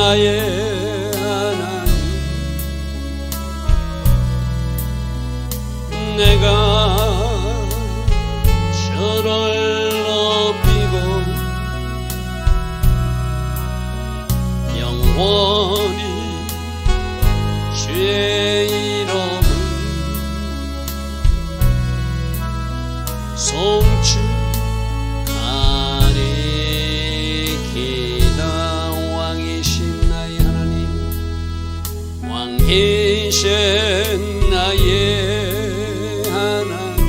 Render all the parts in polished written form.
나의 하나님, 내가 저를 높이고 영원히 주의 이름을 송축하리이다. 왕이신 나의 하나님, 왕이신 나의 하나님,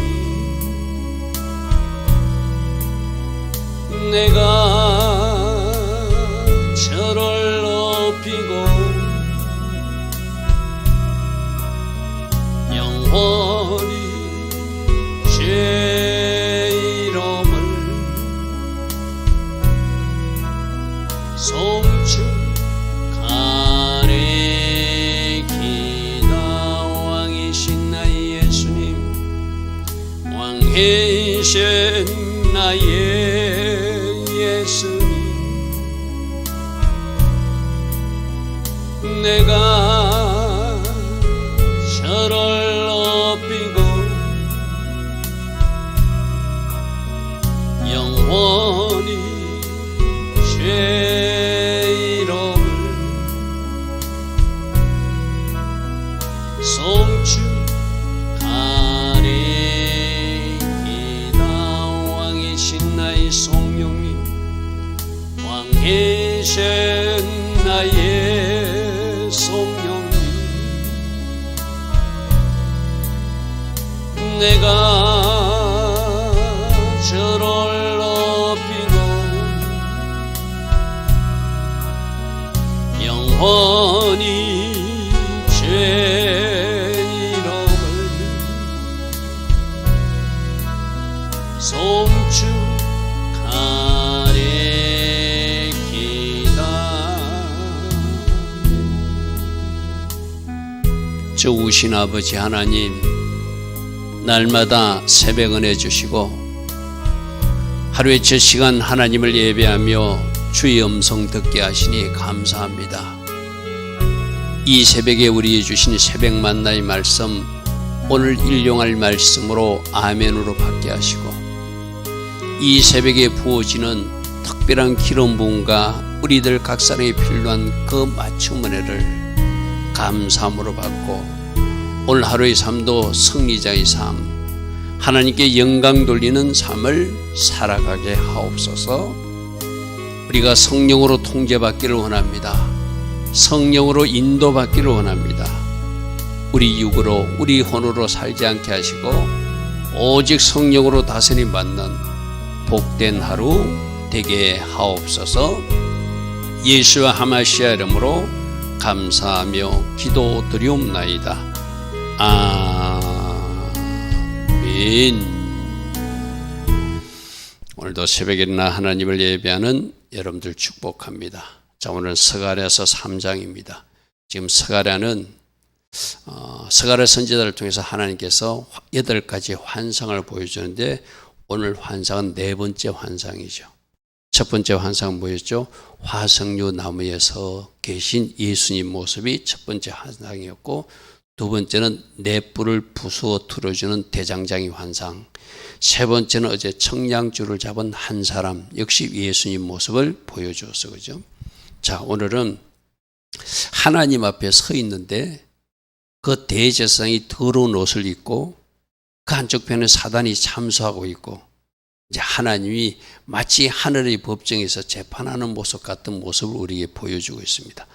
내가 저를 높이고 영원히 주의 이름을 송축하리이다. 왕이신 나의 예수님, 왕이신 나의 예수님, 내가 저를 높이고 영원히 주의 이름을 송축하리이다. 왕이신 나의 성령님, 왕이신 나의 성령님, 내가 저를 높이고 영원히 주의 이름을 송축하리이다. 좋으신 아버지 하나님, 날마다 새벽 은혜 주시고 하루의 첫 시간 하나님을 예배하며 주의 음성 듣게 하시니 감사합니다. 이 새벽에 우리에게 주신 새벽 만나의 말씀, 오늘 일용할 말씀으로 아멘으로 받게 하시고, 이 새벽에 부어지는 특별한 기름 부음과 우리들 각 사람에게 필요한 그 맞춤 은혜를 감사함으로 받고, 오늘 하루의 삶도 승리자의 삶, 하나님께 영광 돌리는 삶을 살아가게 하옵소서. 우리가 성령으로 통제받기를 원합니다. 성령으로 인도받기를 원합니다. 우리 육으로, 우리 혼으로 살지 않게 하시고 오직 성령으로 다스림 받는 복된 하루 되게 하옵소서. 예수와 하마시아 이름으로 감사하며 기도드리옵나이다. 아멘. 오늘도 새벽에 일어나 하나님을 예배하는 여러분들 축복합니다. 자, 오늘은 스가랴서 3장입니다. 지금 스가랴는 스가랴 선지자를 통해서 하나님께서 8가지 환상을 보여주는데, 오늘 환상은 4번째 환상이죠. 첫 번째 환상은 뭐였죠? 화석류 나무에서 계신 예수님 모습이 첫 번째 환상이었고, 두 번째는 넷불을 부수어 틀어주는 대장장이 환상, 세 번째는 어제 청량줄을 잡은 한 사람, 역시 예수님 모습을 보여주었어. 그죠? 자, 오늘은 하나님 앞에 서 있는데 그 대제사장이 더러운 옷을 입고 그 한쪽 편에 사단이 참수하고 있고, 이제 하나님이 마치 하늘의 법정에서 재판하는 모습 같은 모습을 우리에게 보여주고 있습니다.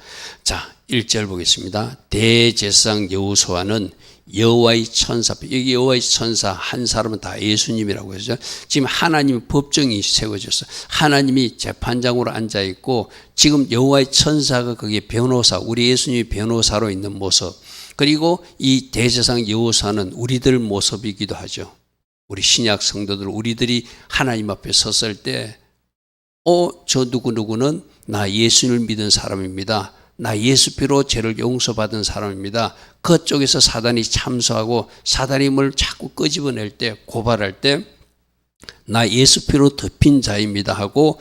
자, 1절 보겠습니다. 대제사장 여호수아는 여호와의 천사, 여기 여호와의 천사 한 사람은 다 예수님이라고 해서 지금 하나님의 법정이 세워졌어. 하나님이 재판장으로 앉아 있고 지금 여호와의 천사가 거기에 변호사, 우리 예수님이 변호사로 있는 모습, 그리고 이 대제사장 여호수아는 우리들 모습이기도 하죠. 우리 신약 성도들, 우리들이 하나님 앞에 섰을 때 저 누구누구는 나 예수를 믿은 사람입니다. 나 예수 피로 죄를 용서받은 사람입니다. 그쪽에서 사단이 참수하고 사단이 뭘 자꾸 끄집어낼 때, 고발할 때 나 예수 피로 덮인 자입니다 하고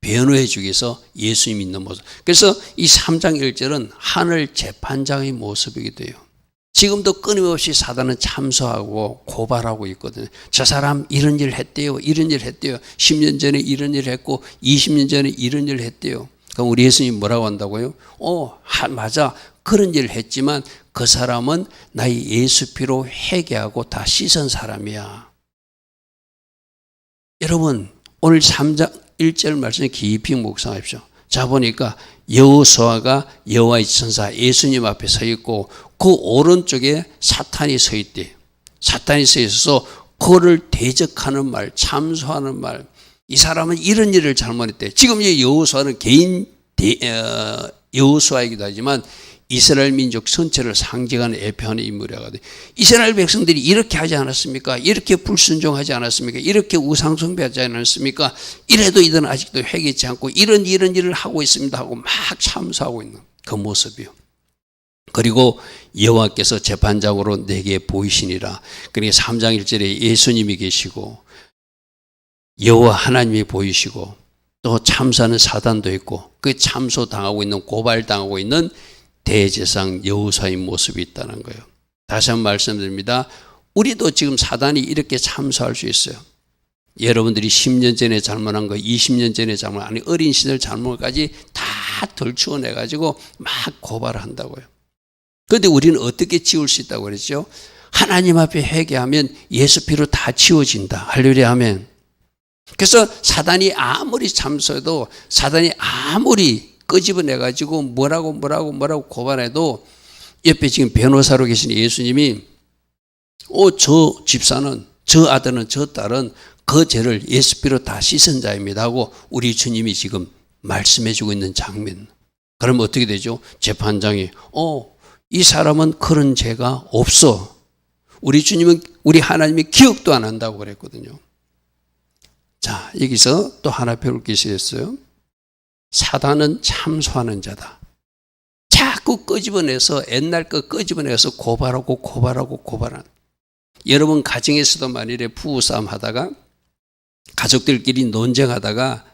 변호해 주기 위해서 예수님 믿는 모습. 그래서 이 3장 1절은 하늘 재판장의 모습이기도 해요. 지금도 끊임없이 사단은 참소하고 고발하고 있거든요. 저 사람 이런 일 했대요. 이런 일 했대요. 10년 전에 이런 일 했고 20년 전에 이런 일 했대요. 그럼 우리 예수님 뭐라고 한다고요? 맞아. 그런 일을 했지만 그 사람은 나의 예수 피로 회개하고 다 씻은 사람이야. 여러분 오늘 3장 1절 말씀 깊이 묵상하십시오. 자 보니까 여호수아가 여호와의 천사 예수님 앞에 서 있고 그 오른쪽에 사탄이 서 있대. 사탄이 서 있어서 그를 대적하는 말, 참소하는 말. 이 사람은 이런 일을 잘못했대. 지금 이 여호수아는 개인 여호수아이기도 하지만 이스라엘 민족 전체를 상징하는 대표하는 인물이거든요. 이스라엘 백성들이 이렇게 하지 않았습니까? 이렇게 불순종하지 않았습니까? 이렇게 우상숭배하지 않았습니까? 이래도 이들은 아직도 회개치 않고 이런 일을 하고 있습니다 하고 막 참소하고 있는 그 모습이요. 그리고 여호와께서 재판장으로 내게 보이시니라. 그러니까 3장 1절에 예수님이 계시고 여호와 하나님이 보이시고 또 참사는 사단도 있고 그 참소당하고 있는 고발당하고 있는 대제사장 여호수아의 모습이 있다는 거예요. 다시 한번 말씀드립니다. 우리도 지금 사단이 이렇게 참소할 수 있어요. 여러분들이 10년 전에 잘못한 거, 20년 전에 잘못한 아니 어린 시절 잘못까지 다 덜추어내가지고 막 고발한다고요. 그런데 우리는 어떻게 지울 수 있다고 그랬죠? 하나님 앞에 회개하면 예수 피로 다 지워진다. 할렐루야 아멘. 그래서 사단이 아무리 참소해도 사단이 아무리 끄집어내가지고 뭐라고 고발해도 옆에 지금 변호사로 계신 예수님이 저 집사는 저 아들은 저 딸은 그 죄를 예수 피로 다 씻은 자입니다 하고 우리 주님이 지금 말씀해주고 있는 장면. 그러면 어떻게 되죠? 재판장이 이 사람은 그런 죄가 없어. 우리 주님은 우리 하나님이 기억도 안 한다고 그랬거든요. 자 여기서 또 하나 배울 것이 있어요. 사단은 참소하는 자다. 자꾸 끄집어내서 옛날 거 끄집어내서 고발하는. 여러분 가정에서도 만일에 부부싸움 하다가 가족들끼리 논쟁하다가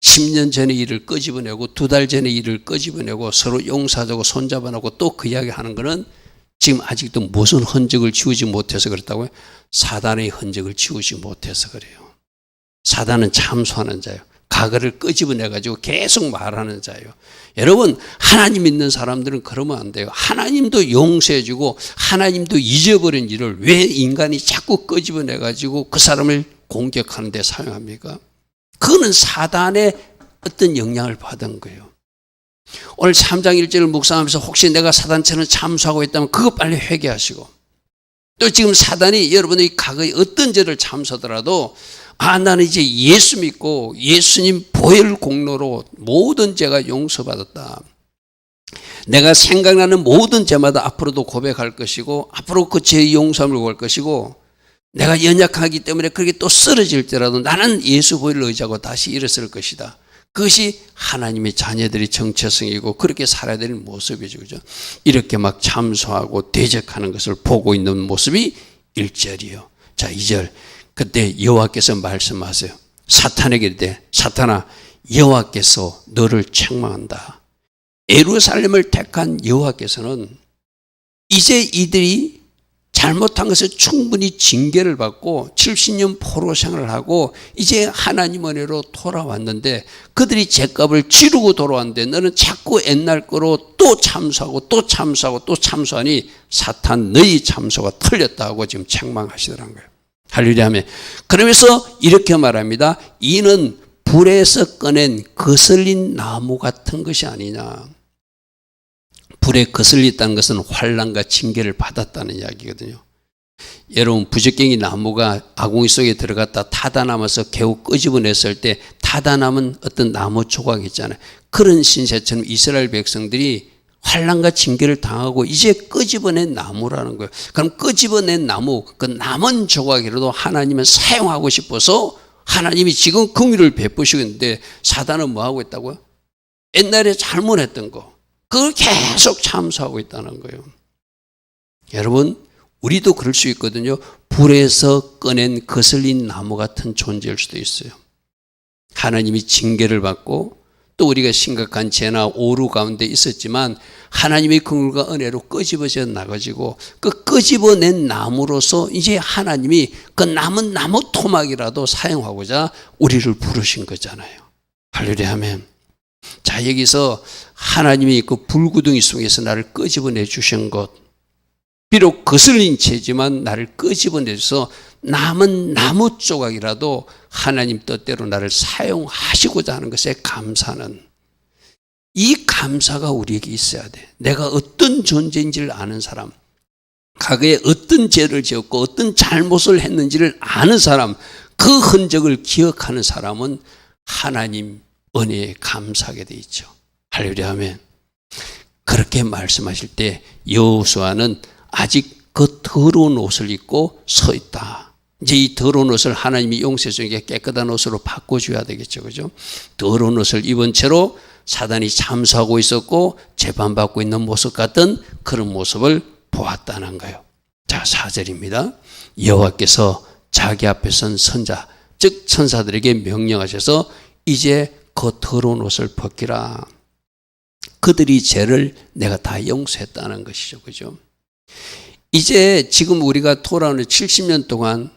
10년 전의 일을 끄집어내고 2달 전의 일을 끄집어내고 서로 용서하자고 손잡아놓고 또 그 이야기 하는 거는 지금 아직도 무슨 흔적을 지우지 못해서 그렇다고요? 사단의 흔적을 지우지 못해서 그래요. 사단은 참소하는 자예요. 과거를 끄집어내가지고 계속 말하는 자예요. 여러분 하나님 믿는 사람들은 그러면 안 돼요. 하나님도 용서해주고 하나님도 잊어버린 일을 왜 인간이 자꾸 끄집어내가지고 그 사람을 공격하는 데 사용합니까? 그거는 사단의 어떤 영향을 받은 거예요. 오늘 3장 1절을 묵상하면서 혹시 내가 사단처럼 참소하고 있다면 그거 빨리 회개하시고 또 지금 사단이 여러분의 과거에 어떤 죄를 참소하더라도 나는 이제 예수 믿고 예수님 보혈 공로로 모든 죄가 용서받았다. 내가 생각나는 모든 죄마다 앞으로도 고백할 것이고 앞으로 그 죄의 용서함을 구할 것이고 내가 연약하기 때문에 그렇게 또 쓰러질지라도 나는 예수 보혈을 의지하고 다시 일어설 것이다. 그것이 하나님의 자녀들의 정체성이고 그렇게 살아야 되는 모습이죠. 그죠? 이렇게 막 참소하고 대적하는 것을 보고 있는 모습이 1절이에요. 자, 2절. 그때 여호와께서 말씀하세요. 사탄에게 이르되 사탄아 여호와께서 너를 책망한다. 예루살렘을 택한 여호와께서는 이제 이들이 잘못한 것을 충분히 징계를 받고 70년 포로 생활을 하고 이제 하나님 은혜로 돌아왔는데 그들이 죄값을 치르고 돌아왔는데 너는 자꾸 옛날 거로 또 참소하고 또 참소하고 또 참소하니 사탄 너희 참소가 틀렸다고 지금 책망하시더라는 거예요. 할렐루야 하면 그러면서 이렇게 말합니다. 이는 불에서 꺼낸 거슬린 나무 같은 것이 아니냐. 불에 거슬렸다는 것은 환난과 징계를 받았다는 이야기거든요. 여러분 부적갱이 나무가 아궁이 속에 들어갔다 타다 남아서 겨우 끄집어냈을 때 타다 남은 어떤 나무 조각 있잖아요. 그런 신세처럼 이스라엘 백성들이 환난과 징계를 당하고 이제 끄집어낸 나무라는 거예요. 그럼 끄집어낸 나무, 그 남은 조각이라도 하나님은 사용하고 싶어서 하나님이 지금 긍휼을 베푸시고 있는데 사단은 뭐 하고 있다고요? 옛날에 잘못했던 거 그걸 계속 참소하고 있다는 거예요. 여러분 우리도 그럴 수 있거든요. 불에서 꺼낸 거슬린 나무 같은 존재일 수도 있어요. 하나님이 징계를 받고 또 우리가 심각한 죄나 오류 가운데 있었지만 하나님의 긍휼과 은혜로 끄집어져 나가지고 그 끄집어낸 나무로서 이제 하나님이 그 남은 나무 토막이라도 사용하고자 우리를 부르신 거잖아요. 할렐루야 아멘. 자, 여기서 하나님이 그 불구덩이 속에서 나를 끄집어내 주신 것, 비록 거슬린 죄지만 나를 끄집어내서 남은 나무 조각이라도 하나님 뜻대로 나를 사용하시고자 하는 것에 감사는, 이 감사가 우리에게 있어야 돼. 내가 어떤 존재인지를 아는 사람, 과거에 어떤 죄를 지었고 어떤 잘못을 했는지를 아는 사람, 그 흔적을 기억하는 사람은 하나님 은혜에 감사하게 돼 있죠. 할렐루야 아멘. 그렇게 말씀하실 때 여호수아는 아직 그 더러운 옷을 입고 서 있다. 이제 이 더러운 옷을 하나님이 용서해 주니까 깨끗한 옷으로 바꿔줘야 되겠죠. 그죠? 더러운 옷을 입은 채로 사단이 잠수하고 있었고 재판받고 있는 모습 같은 그런 모습을 보았다는 거예요. 자, 4절입니다. 여호와께서 자기 앞에 선 선자, 즉 천사들에게 명령하셔서 이제 그 더러운 옷을 벗기라. 그들이 죄를 내가 다 용서했다는 것이죠. 그죠? 이제 지금 우리가 돌아오는 70년 동안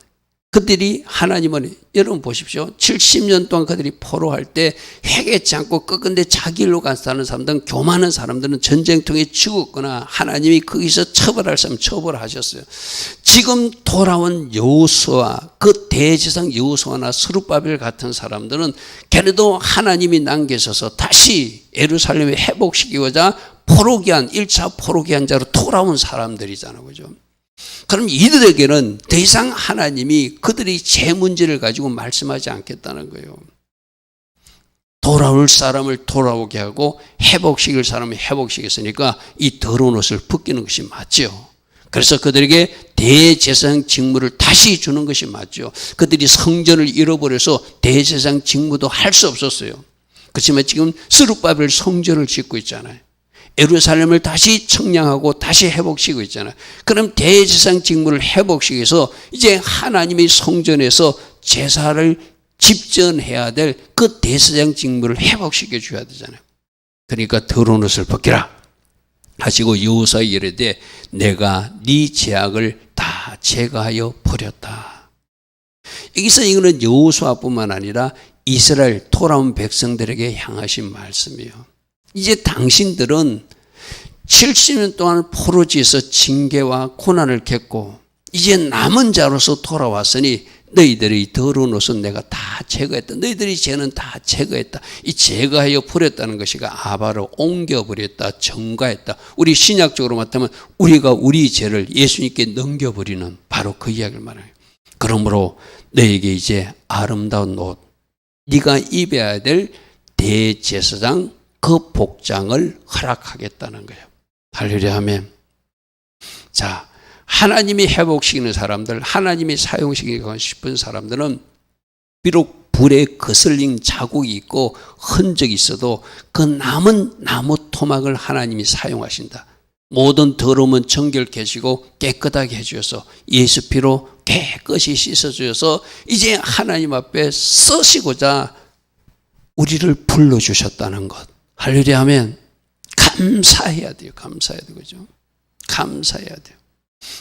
그들이 하나님은, 여러분 보십시오. 70년 동안 그들이 포로할 때 회개치 않고 끝끝내 자기 일로 가는 사람들은, 교만한 사람들은 전쟁통에 죽었거나 하나님이 거기서 처벌할 사람 처벌하셨어요. 지금 돌아온 여호수아, 그 대제사장 여호수아나 스룹바벨 같은 사람들은 걔네도 하나님이 남겨서서 다시 예루살렘에 회복시키고자 포로기한, 1차 포로기한 자로 돌아온 사람들이잖아요. 그죠? 그럼 이들에게는 더 이상 하나님이 그들이 죄 문제를 가지고 말씀하지 않겠다는 거예요. 돌아올 사람을 돌아오게 하고 회복시킬 사람을 회복시켰으니까 이 더러운 옷을 벗기는 것이 맞죠. 그래서 그들에게 대제사장 직무를 다시 주는 것이 맞죠. 그들이 성전을 잃어버려서 대제사장 직무도 할 수 없었어요. 그렇지만 지금 스룹바벨 성전을 짓고 있잖아요. 예루살렘을 다시 청량하고 다시 회복시키고 있잖아요. 그럼 대제사장 직무를 회복시켜서 이제 하나님의 성전에서 제사를 집전해야 될 그 대제사장 직무를 회복시켜 줘야 되잖아요. 그러니까 더러운 옷을 벗기라 하시고 여호수아에게 이르되 내가 네 죄악을 다 제거하여 버렸다. 여기서 이거는 여호수아뿐만 아니라 이스라엘 돌아온 백성들에게 향하신 말씀이에요. 이제 당신들은 70년 동안 포로지에서 징계와 고난을 겪고 이제 남은 자로서 돌아왔으니 너희들의 더러운 옷은 내가 다 제거했다. 너희들의 죄는 다 제거했다. 이 제거하여 버렸다는 것이가 아바로 옮겨버렸다, 정가했다. 우리 신약적으로 말하면 우리가 우리 죄를 예수님께 넘겨버리는 바로 그 이야기를 말해요. 그러므로 너에게 이제 아름다운 옷, 네가 입어야 될 대제사장 그 복장을 허락하겠다는 거예요. 할렐루야 아멘. 자, 하나님이 회복시키는 사람들, 하나님이 사용시키고 싶은 사람들은 비록 불에 거슬린 자국이 있고 흔적이 있어도 그 남은 나무 토막을 하나님이 사용하신다. 모든 더러움은 정결케 해주고 깨끗하게 해주셔서 예수 피로 깨끗이 씻어주셔서 이제 하나님 앞에 쓰시고자 우리를 불러주셨다는 것. 할렐루야 아멘. 감사해야 돼요. 감사해야 돼요. 그죠? 감사해야 돼요.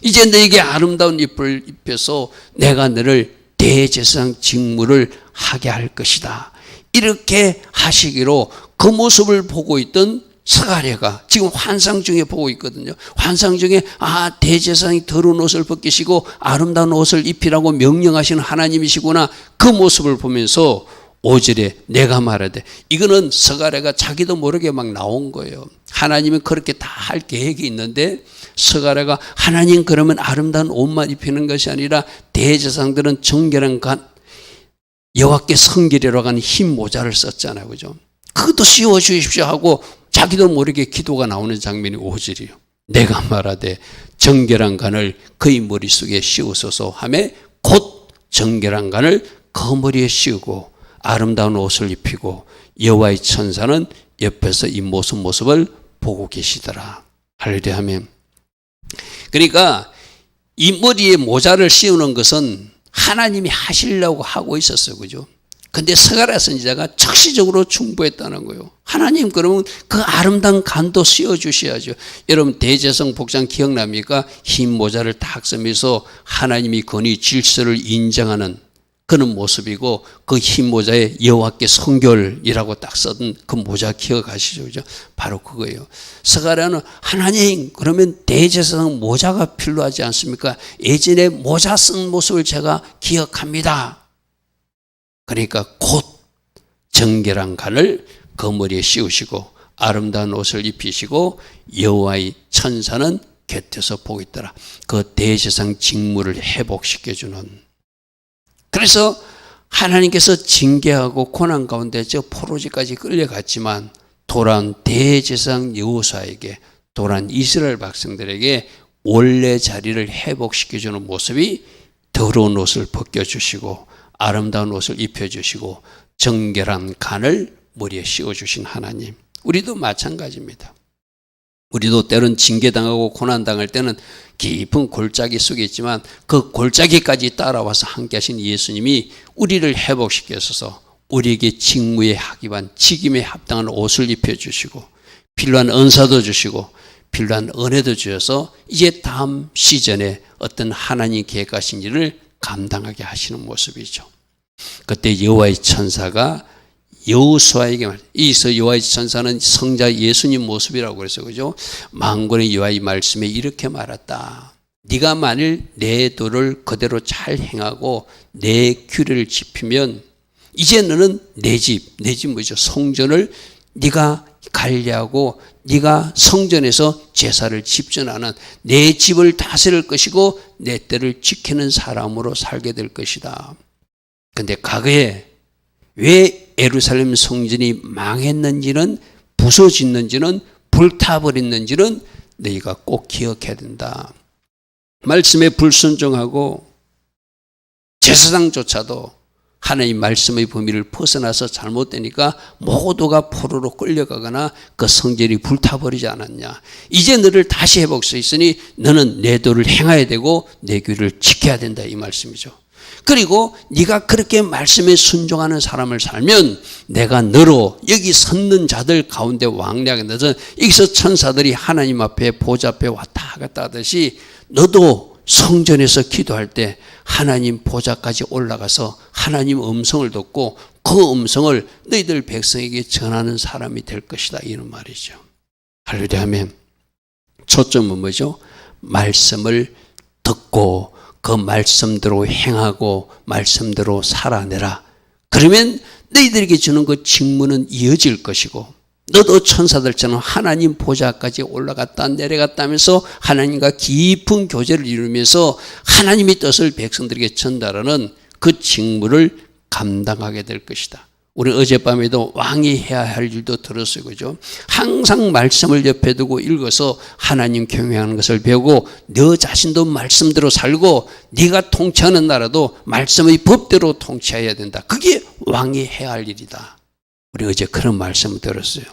이제 너에게 아름다운 입을 입혀서 내가 너를 대제사장 직무를 하게 할 것이다. 이렇게 하시기로 그 모습을 보고 있던 스가랴가 지금 환상 중에 보고 있거든요. 환상 중에 대제사장이 더러운 옷을 벗기시고 아름다운 옷을 입히라고 명령하시는 하나님이시구나. 그 모습을 보면서 5절에 내가 말하되, 이거는 스가랴가 자기도 모르게 막 나온 거예요. 하나님은 그렇게 다 할 계획이 있는데 스가랴가 하나님 그러면 아름다운 옷만 입히는 것이 아니라 대제사장들은 정결한 여호와께 성결이라고 하는 흰 모자를 썼잖아요. 그죠? 그것도 씌워 주십시오 하고 자기도 모르게 기도가 나오는 장면이 5절이에요. 내가 말하되 정결한 간을 그의 머릿속에 씌우소서 하며 곧 정결한 간을 그 머리에 씌우고 아름다운 옷을 입히고 여호와의 천사는 옆에서 이 모습을 보고 계시더라. 할렐루야 아멘. 그러니까 이 머리에 모자를 씌우는 것은 하나님이 하시려고 하고 있었어요. 그죠? 근데 스가랴 선지자가 즉시적으로 충고했다는 거예요. 하나님 그러면 그 아름다운 간도 씌워주셔야죠. 여러분 대제사장 복장 기억납니까? 흰 모자를 딱 쓰면서 하나님이 건의 질서를 인정하는 그런 모습이고 그 흰 모자에 여호와께 성결이라고 딱 써둔 그 모자 기억하시죠? 그죠? 바로 그거예요. 스가랴는 하나님 그러면 대제사장 모자가 필요하지 않습니까? 예전에 모자 쓴 모습을 제가 기억합니다. 그러니까 곧 정결한 간을 그 머리에 씌우시고 아름다운 옷을 입히시고 여호와의 천사는 곁에서 보고 있더라. 그 대제사장 직무를 회복시켜주는. 그래서 하나님께서 징계하고 고난 가운데 저 포로지까지 끌려갔지만 돌아온 대제사장 여호수아에게 돌아온 이스라엘 백성들에게 원래 자리를 회복시켜주는 모습이 더러운 옷을 벗겨주시고 아름다운 옷을 입혀주시고 정결한 간을 머리에 씌워주신 하나님. 우리도 마찬가지입니다. 우리도 때론 징계당하고 고난당할 때는 깊은 골짜기 속에 있지만 그 골짜기까지 따라와서 함께 하신 예수님이 우리를 회복시켜서 우리에게 직무에 합의한 직임에 합당한 옷을 입혀주시고 필요한 은사도 주시고 필요한 은혜도 주셔서 이제 다음 시즌에 어떤 하나님 계획하신 일을 감당하게 하시는 모습이죠. 그때 여호와의 천사가 여호수아에게 이서 여호와의 천사는 성자 예수님 모습이라고 그래서 그죠? 만군의 여호와의 말씀에 이렇게 말했다. 네가 만일 내 도를 그대로 잘 행하고 내 규례를 지키면 이제 너는 내 집 뭐죠? 성전을 네가 관리하고 네가 성전에서 제사를 집전하는 내 집을 다스릴 것이고 내 때를 지키는 사람으로 살게 될 것이다. 근데 과거에 왜 예루살렘 성전이 망했는지는 부서졌는지는 불타버렸는지는 너희가 꼭 기억해야 된다. 말씀에 불순종하고 제사장조차도 하나님 말씀의 범위를 벗어나서 잘못되니까 모두가 포로로 끌려가거나 그 성전이 불타버리지 않았냐. 이제 너를 다시 회복할 수 있으니 너는 내 도를 행해야 되고 내 규를 지켜야 된다 이 말씀이죠. 그리고 네가 그렇게 말씀에 순종하는 사람을 살면 내가 너로 여기 섰는 자들 가운데 왕래하게 돼서 여기서 천사들이 하나님 앞에 보좌 앞에 왔다 갔다 하듯이 너도 성전에서 기도할 때 하나님 보좌까지 올라가서 하나님 음성을 듣고 그 음성을 너희들 백성에게 전하는 사람이 될 것이다 이런 말이죠. 할렐루야 아멘. 초점은 뭐죠? 말씀을 듣고 그 말씀대로 행하고 말씀대로 살아내라. 그러면 너희들에게 주는 그 직무는 이어질 것이고 너도 천사들처럼 하나님 보좌까지 올라갔다 내려갔다 하면서 하나님과 깊은 교제를 이루면서 하나님의 뜻을 백성들에게 전달하는 그 직무를 감당하게 될 것이다. 우리 어젯밤에도 왕이 해야 할 일도 들었어요. 그죠? 항상 말씀을 옆에 두고 읽어서 하나님 경외하는 것을 배우고 너 자신도 말씀대로 살고 네가 통치하는 나라도 말씀의 법대로 통치해야 된다. 그게 왕이 해야 할 일이다. 우리 어제 그런 말씀을 들었어요.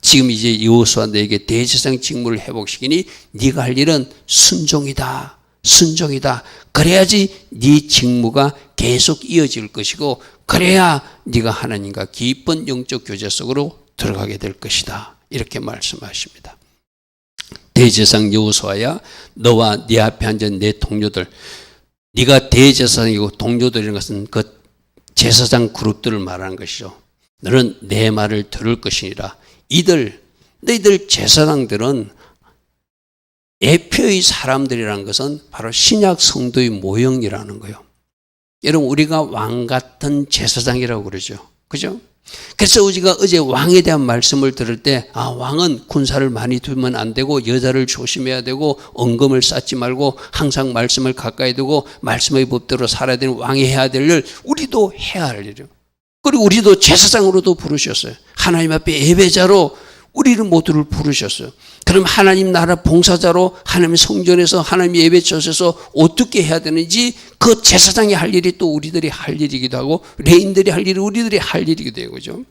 지금 이제 여호수아 너에게 대제사장 직무를 회복시키니 네가 할 일은 순종이다. 순종이다. 그래야지 네 직무가 계속 이어질 것이고 그래야 네가 하나님과 깊은 영적 교제 속으로 들어가게 될 것이다. 이렇게 말씀하십니다. 대제사장 여호수아야 너와 네 앞에 앉은 내 동료들 네가 대제사장이고 동료들이라는 것은 그 제사장 그룹들을 말하는 것이죠. 너는 내 말을 들을 것이니라. 너희들 제사장들은 예표의 사람들이라는 것은 바로 신약 성도의 모형이라는 거예요. 여러분 우리가 왕 같은 제사장이라고 그러죠. 그죠? 그래서 우리가 어제 왕에 대한 말씀을 들을 때 왕은 군사를 많이 두면 안 되고 여자를 조심해야 되고 언금을 쌓지 말고 항상 말씀을 가까이 두고 말씀의 법대로 살아야 되는 왕이 해야 될 일 우리도 해야 할 일이에요. 그리고 우리도 제사장으로도 부르셨어요. 하나님 앞에 예배자로 우리를 모두를 부르셨어요. 그럼 하나님 나라 봉사자로 하나님 성전에서 하나님 예배처에서 어떻게 해야 되는지 그 제사장이 할 일이 또 우리들이 할 일이기도 하고 레인들이 할 일이 우리들이 할 일이기도 해요. 그죠?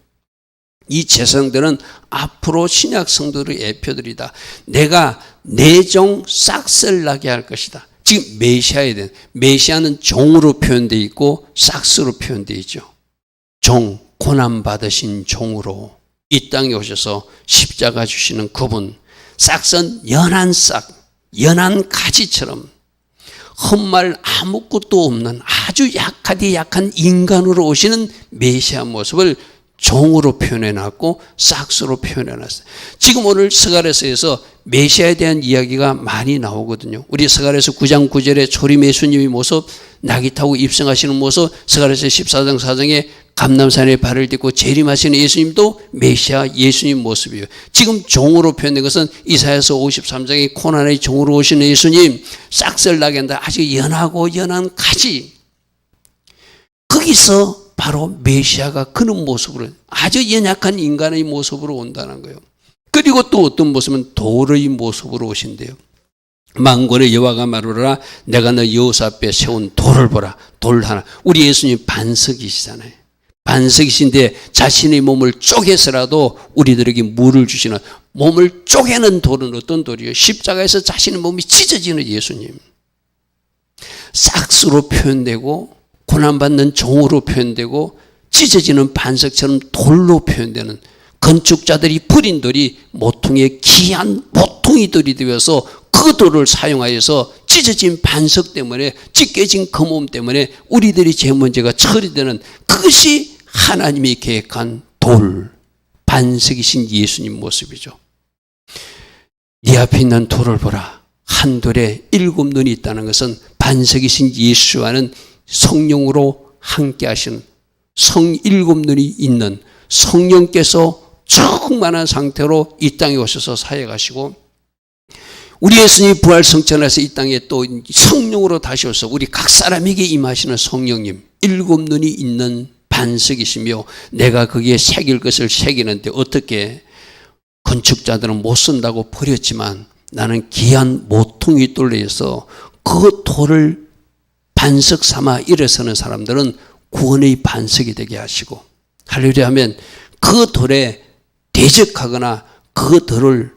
이 제사장들은 앞으로 신약 성도들의 예표들이다. 내가 내 종 싹쓸나게 할 것이다. 지금 메시아에 대한 메시아는 종으로 표현되어 있고 싹스로 표현되어 있죠. 종, 고난받으신 종으로 이 땅에 오셔서 십자가 주시는 그분, 싹선 연한 싹, 연한 가지처럼 헛말 아무것도 없는 아주 약한 인간으로 오시는 메시아 모습을 종으로 표현해놨고 싹스로 표현해놨어요. 지금 오늘 스가랴서에서 메시아에 대한 이야기가 많이 나오거든요. 우리 스가랴서 9장 9절에 초림 예수님의 모습, 낙이 타고 입성하시는 모습, 스가랴서 14장 4장에 감람산에 발을 딛고 재림하시는 예수님도 메시아 예수님 모습이에요. 지금 종으로 표현된 것은 이사야서 53장에 고난의 종으로 오시는 예수님, 싹쓸 나게 한다. 아주 연하고 연한 가지. 거기서 바로 메시아가 그런 모습으로, 아주 연약한 인간의 모습으로 온다는 거예요. 그리고 또 어떤 모습은 돌의 모습으로 오신대요. 만군의 여호와가 말하노라, 내가 너 여호사 앞에 세운 돌을 보라. 돌 하나. 우리 예수님 반석이시잖아요. 반석이신데 자신의 몸을 쪼개서라도 우리들에게 물을 주시는, 몸을 쪼개는 돌은 어떤 돌이에요? 십자가에서 자신의 몸이 찢어지는 예수님. 싹스로 표현되고 고난받는 종으로 표현되고 찢어지는 반석처럼 돌로 표현되는, 건축자들이 버린 돌이 모퉁이의 귀한 모퉁이 돌이 되어서 그 돌을 사용하여서 찢어진 반석 때문에, 찢겨진 그 몸 때문에 우리들이 죄 문제가 처리되는, 그것이 하나님이 계획한 돌, 반석이신 예수님 모습이죠. 네 앞에 있는 돌을 보라. 한 돌에 7눈이 있다는 것은 반석이신 예수와는 성령으로 함께 하시는, 성 7눈이 있는 성령께서 충만한 상태로 이 땅에 오셔서 사역하시고, 우리 예수님이 부활 성천에서 이 땅에 또 성령으로 다시 오셔서 우리 각 사람에게 임하시는 성령님, 7눈이 있는 반석이시며, 내가 거기에 새길 것을 새기는데, 어떻게 건축자들은 못 쓴다고 버렸지만 나는 귀한 모퉁이 돌에서 그 돌을 반석 삼아 일어서는 사람들은 구원의 반석이 되게 하시고, 할렐루야 하면 그 돌에 대적하거나 그 돌을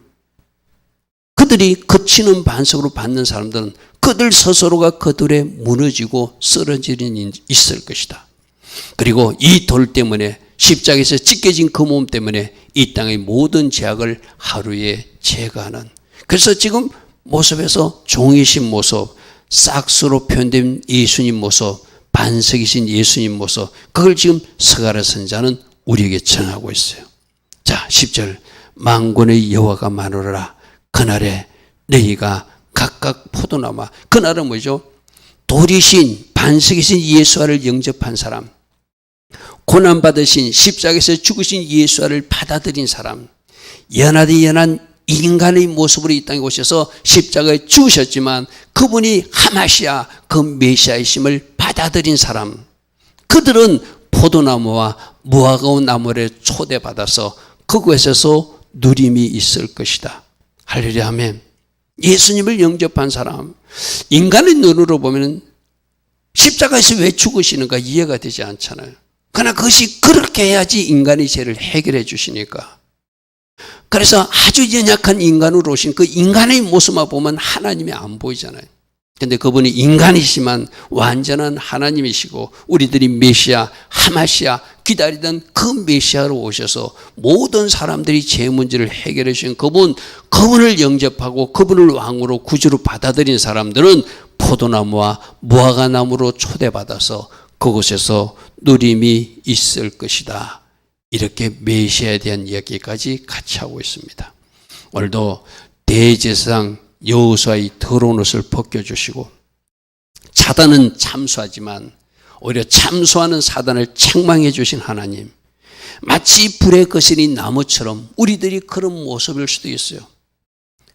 그들이 거치는 반석으로 받는 사람들은 그들 스스로가 그 돌에 무너지고 쓰러지는 일이 있을 것이다. 그리고 이 돌 때문에, 십자가에서 찢겨진 그 몸 때문에 이 땅의 모든 죄악을 하루에 제거하는, 그래서 지금 모습에서 종이신 모습, 싹스로 표현된 예수님 모습, 반석이신 예수님 모습, 그걸 지금 스가랴 선지자는 우리에게 전하고 있어요. 자, 10절, 만군의 여호와가 말하노라, 그날에 너희가 각각 포도나무, 그날은 뭐죠? 돌이신 반석이신 예수와를 영접한 사람, 고난받으신 십자가에서 죽으신 예수와를 받아들인 사람, 연하디 연한 인간의 모습으로 이 땅에 오셔서 십자가에 죽으셨지만 그분이 하마시아, 그 메시아이심을 받아들인 사람, 그들은 포도나무와 무화과 나무를 초대받아서 그곳에서 누림이 있을 것이다. 할렐루야 아멘. 예수님을 영접한 사람, 인간의 눈으로 보면 십자가에서 왜 죽으시는가 이해가 되지 않잖아요. 그러나 그것이 그렇게 해야지 인간의 죄를 해결해 주시니까. 그래서 아주 연약한 인간으로 오신 그 인간의 모습만 보면 하나님이 안 보이잖아요. 근데 그분이 인간이시만 완전한 하나님이시고, 우리들이 메시아, 하마시아 기다리던 그 메시아로 오셔서 모든 사람들이 죄 문제를 해결해 주신 그분을 영접하고 그분을 왕으로 구주로 받아들인 사람들은 포도나무와 무화과나무로 초대받아서 그곳에서 누림이 있을 것이다. 이렇게 메시아에 대한 이야기까지 같이 하고 있습니다. 오늘도 대제사장 여호수아의 더러운 옷을 벗겨주시고, 사단은 참수하지만 오히려 참수하는 사단을 책망해 주신 하나님, 마치 불에 거스린 나무처럼 우리들이 그런 모습일 수도 있어요.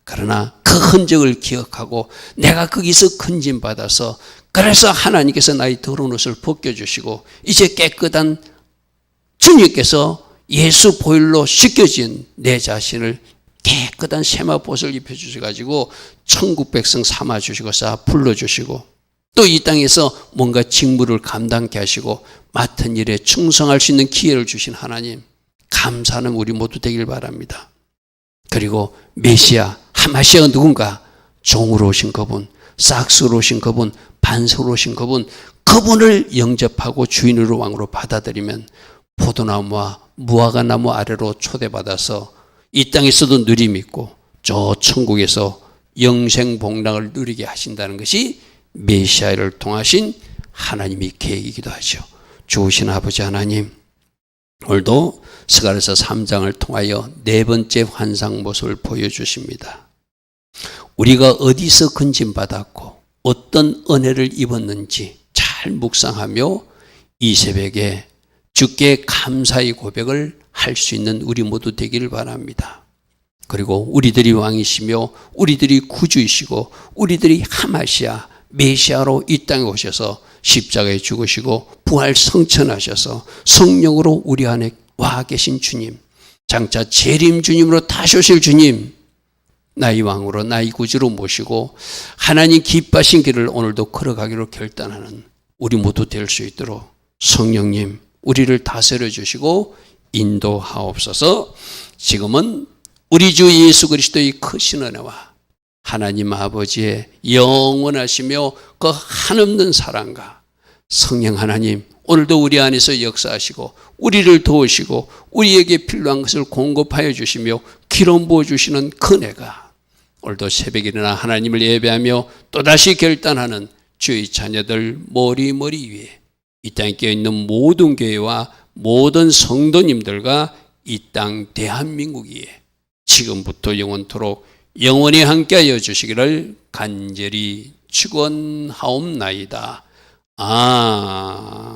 그러나 그 흔적을 기억하고 내가 거기서 건진받아서, 그래서 하나님께서 나의 더러운 옷을 벗겨주시고 이제 깨끗한 주님께서 예수 보혈로 씻겨진 내 자신을 깨끗한 세마포옷을 입혀주셔가지고 천국 백성 삼아주시고 불러주시고, 또 이 땅에서 뭔가 직무를 감당케 하시고 맡은 일에 충성할 수 있는 기회를 주신 하나님, 감사하는 우리 모두 되길 바랍니다. 그리고 메시아, 하마시아가 누군가? 종으로 오신 그분, 싹스로 오신 그분, 반석으로 오신 그분, 그분을 영접하고 주인으로 왕으로 받아들이면 포도나무와 무화과나무 아래로 초대받아서 이 땅에서도 누림 있고 저 천국에서 영생복락을 누리게 하신다는 것이 메시아를 통하신 하나님의 계획이기도 하죠. 좋으신 아버지 하나님, 오늘도 스가랴서 3장을 통하여 네 번째 환상 모습을 보여주십니다. 우리가 어디서 건진받았고 어떤 은혜를 입었는지 잘 묵상하며 이 새벽에 주께 감사의 고백을 할 수 있는 우리 모두 되기를 바랍니다. 그리고 우리들이 왕이시며 우리들이 구주이시고 우리들이 하마시아 메시아로 이 땅에 오셔서 십자가에 죽으시고 부활 성천하셔서 성령으로 우리 안에 와 계신 주님, 장차 재림 주님으로 다시 오실 주님, 나의 왕으로 나의 구주로 모시고 하나님 기뻐하신 길을 오늘도 걸어가기로 결단하는 우리 모두 될 수 있도록 성령님 우리를 다스려 주시고 인도하옵소서. 지금은 우리 주 예수 그리스도의 크신 은혜와 하나님 아버지의 영원하시며 그 한없는 사랑과 성령 하나님 오늘도 우리 안에서 역사하시고 우리를 도우시고 우리에게 필요한 것을 공급하여 주시며 기름 부어주시는 그 은혜가 오늘도 새벽에 일어나 하나님을 예배하며 또다시 결단하는 주의 자녀들 머리 위에 이 땅에 깨어있는 모든 교회와 모든 성도님들과 이 땅 대한민국 위에 지금부터 영원토록 영원히 함께하여 주시기를 간절히 축원하옵나이다.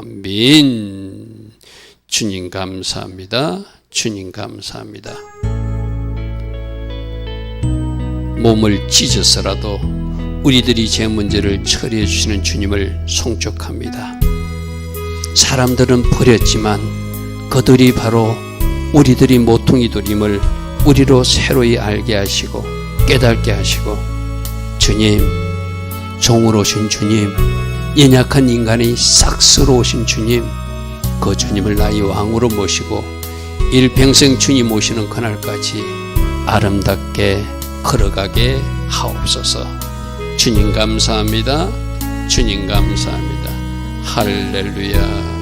아멘. 주님 감사합니다. 주님 감사합니다. 몸을 찢어서라도 우리들이 제 문제를 처리해 주시는 주님을 송축합니다. 사람들은 버렸지만 그들이 바로 우리들이 모퉁이들임을 우리로 새로이 알게 하시고 깨닫게 하시고, 주님, 종으로 오신 주님, 연약한 인간의 삭스로 오신 주님, 그 주님을 나의 왕으로 모시고 일평생 주님 오시는 그날까지 아름답게 걸어가게 하옵소서. 주님 감사합니다. 주님 감사합니다. 할렐루야.